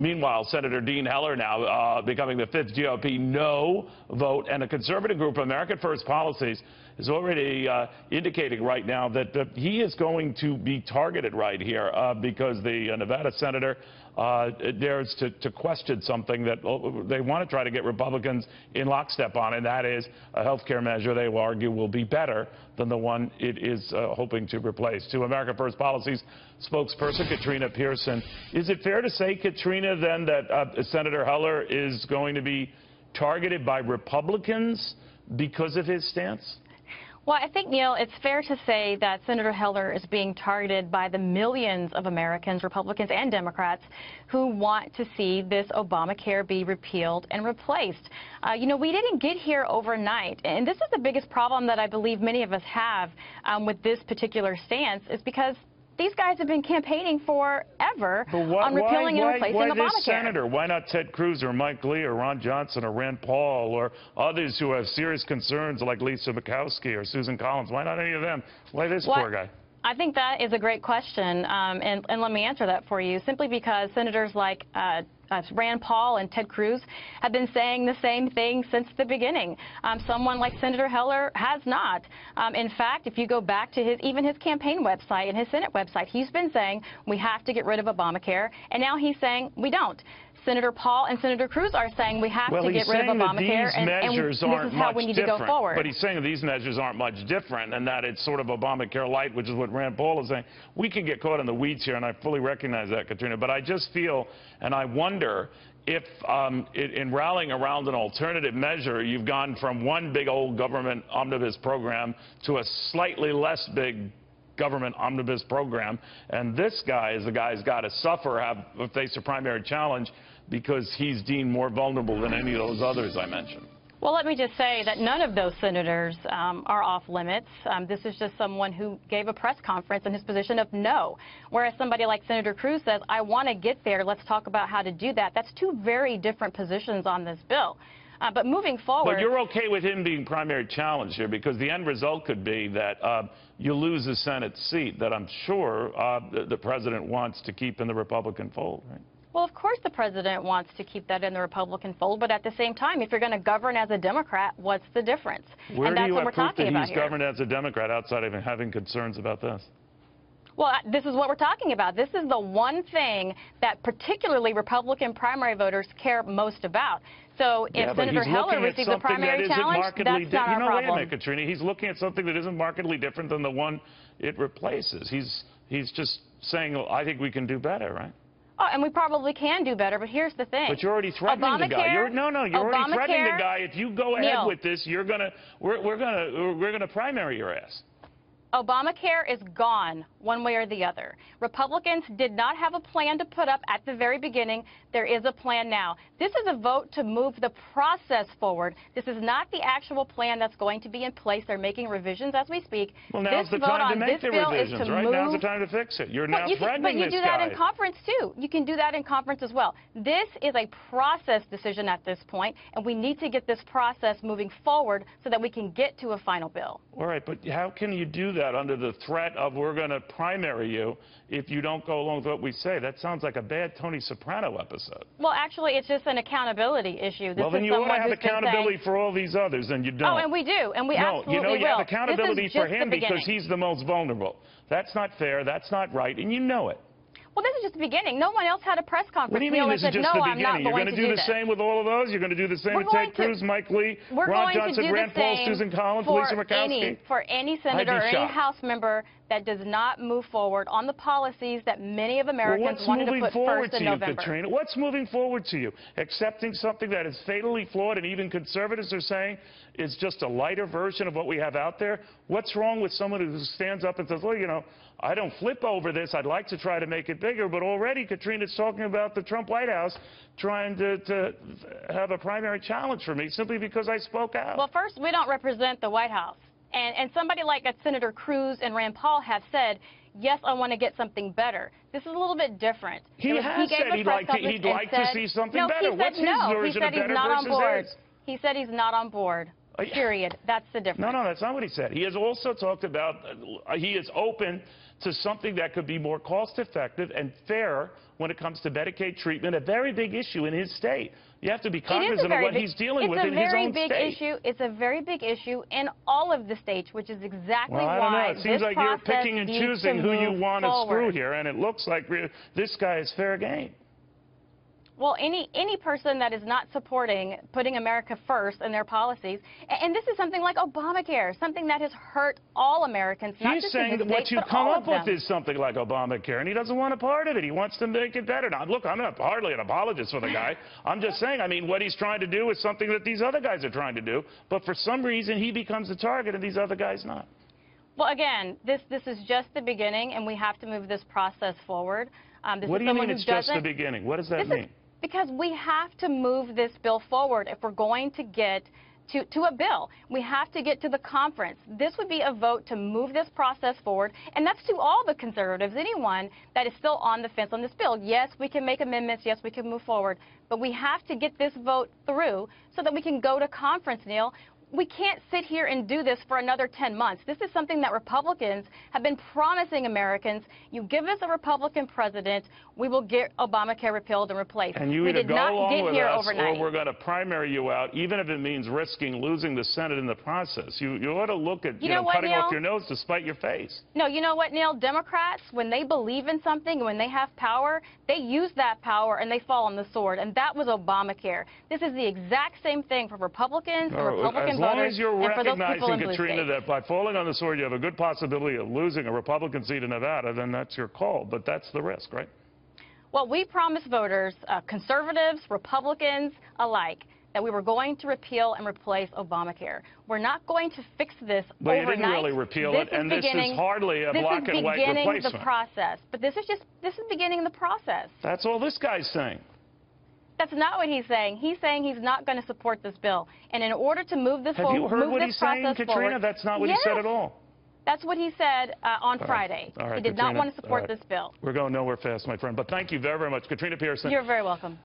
Meanwhile, Senator Dean Heller now becoming the fifth GOP no vote, and a conservative group, American First Policies, is already indicating right now that he is going to be targeted right here because the Nevada senator dares to question something that they want to try to get Republicans in lockstep on, and that is a health care measure they will argue will be better than the one it is hoping to replace. To American First Policies spokesperson Katrina Pierson, is it fair to say, Katrina, then that Senator Heller is going to be targeted by Republicans because of his stance? Well, I think, Neil, it's fair to say that Senator Heller is being targeted by the millions of Americans, Republicans and Democrats, who want to see this Obamacare be repealed and replaced. You know, we didn't get here overnight, and this is the biggest problem that I believe many of us have with this particular stance, is because these guys have been campaigning forever on repealing and replacing Obamacare. Why this senator? Why not Ted Cruz or Mike Lee or Ron Johnson or Rand Paul or others who have serious concerns like Lisa Murkowski or Susan Collins? Why not any of them? Why this poor guy? I think that is a great question, and let me answer that for you. Simply because senators like Rand Paul and Ted Cruz have been saying the same thing since the beginning. Someone like Senator Heller has not. In fact, if you go back to even his campaign website and his Senate website, he's been saying we have to get rid of Obamacare, and now he's saying we don't. Senator Paul and Senator Cruz are saying we have to get rid of Obamacare, and this is how we need to go forward. But he's saying these measures aren't much different, and that it's sort of Obamacare light, which is what Rand Paul is saying. We can get caught in the weeds here, and I fully recognize that, Katrina. But I just feel, and I wonder, if in rallying around an alternative measure, you've gone from one big old government omnibus program to a slightly less big government omnibus program, and this guy is the guy who's got to suffer, face a primary challenge, because he's deemed more vulnerable than any of those others I mentioned. Well, let me just say that none of those senators are off limits. This is just someone who gave a press conference in his position of no, whereas somebody like Senator Cruz says, I want to get there, let's talk about how to do that. That's two very different positions on this bill. But moving forward... But you're okay with him being primary challenge here, because the end result could be that you lose a Senate seat that I'm sure the president wants to keep in the Republican fold, right? Well, of course the president wants to keep that in the Republican fold, but at the same time, if you're going to govern as a Democrat, what's the difference? Where do you have proof that he's governed as a Democrat outside of having concerns about this? Well, this is what we're talking about. This is the one thing that particularly Republican primary voters care most about. So if Senator Heller receives a primary challenge, that's not our problem. Wait a minute, Katrina. He's looking at something that isn't markedly different than the one it replaces. He's just saying, I think we can do better, right? Oh, and we probably can do better, but here's the thing. But you're already threatening the guy. You're already threatening the guy. If you go ahead with this, we're gonna primary your ass. Obamacare is gone one way or the other. Republicans did not have a plan to put up at the very beginning. There is a plan now. This is a vote to move the process forward. This is not the actual plan that's going to be in place. They're making revisions as we speak. Well, now's the time to make the revisions, right? Now's the time to fix it. You're now threatening this guy. But you do that in conference, too. You can do that in conference as well. This is a process decision at this point, and we need to get this process moving forward so that we can get to a final bill. All right, but how can you do that under the threat of we're going to primary you if you don't go along with what we say? That sounds like a bad Tony Soprano episode. Well, actually, it's just an accountability issue. Well, then you ought to have accountability for all these others, and you don't. Oh, and we do, and we absolutely will. No, you have accountability for him because he's the most vulnerable. That's not fair. That's not right, and you know it. Well, this is just the beginning. No one else had a press conference. What do you mean this is just the beginning? You're going to do the same with all of those? You're going to do the same with Ted Cruz, Mike Lee, Ron Johnson, Rand Paul, Susan Collins, Lisa Murkowski? For any senator or any House member that does not move forward on the policies that many of Americans wanted to put first in November. Katrina? What's moving forward to you? Accepting something that is fatally flawed, and even conservatives are saying is just a lighter version of what we have out there? What's wrong with someone who stands up and says, well, you know, I don't flip over this. I'd like to try to make it bigger, but already Katrina's talking about the Trump White House trying to have a primary challenge for me simply because I spoke out. Well, first, we don't represent the White House. And somebody like Senator Cruz and Rand Paul have said, yes, I want to get something better. This is a little bit different. He has said he'd like to see something better. What's his version of better versus his? He said he's not on board. Period. That's the difference. No, that's not what he said. He has also talked about he is open to something that could be more cost-effective and fair when it comes to Medicaid treatment, a very big issue in his state. You have to be cognizant of what he's dealing with in his own state. It's a very big issue in all of the states, which is exactly well, I don't why know. It seems like you're picking and choosing who you want to screw here, and it looks like this guy is fair game. Well, any person that is not supporting putting America first in their policies, and this is something like Obamacare, something that has hurt all Americans, not just in the States, but all of them. He's saying that what you come up with is something like Obamacare, and he doesn't want a part of it. He wants to make it better. Now, look, I'm not hardly an apologist for the guy. I'm just saying, I mean, what he's trying to do is something that these other guys are trying to do, but for some reason he becomes the target and these other guys not. Well, again, this is just the beginning, and we have to move this process forward. What do you mean it's just the beginning? What does that mean? Because we have to move this bill forward if we're going to get to a bill. We have to get to the conference. This would be a vote to move this process forward, and that's to all the conservatives, anyone that is still on the fence on this bill. Yes, we can make amendments. Yes, we can move forward. But we have to get this vote through so that we can go to conference, Neil. We can't sit here and do this for another 10 months. This is something that Republicans have been promising Americans. You give us a Republican president, we will get Obamacare repealed and replaced. And you we either did go not along get with here us, overnight. or we're going to primary you out, even if it means risking losing the Senate in the process. You ought to look at cutting off your nose to spite your face. No, you know what, Neil? Democrats, when they believe in something, when they have power, they use that power and they fall on the sword. And that was Obamacare. This is the exact same thing for Republicans and Republican voters. Recognizing, Katrina, that by falling on the sword you have a good possibility of losing a Republican seat in Nevada, then that's your call. But that's the risk, right? Well, we promised voters, conservatives, Republicans alike, that we were going to repeal and replace Obamacare. We're not going to fix this overnight. But you didn't really repeal it, and this is hardly a black and white replacement. This is beginning the process. But this is beginning the process. That's all this guy's saying. That's not what he's saying. He's saying he's not going to support this bill. And in order to move this forward, have you heard what he's saying, Katrina? That's not what he said at all. That's what he said on Friday. All right, he did Katrina, not want to support this bill. We're going nowhere fast, my friend. But thank you very, very much. Katrina Pierson. You're very welcome.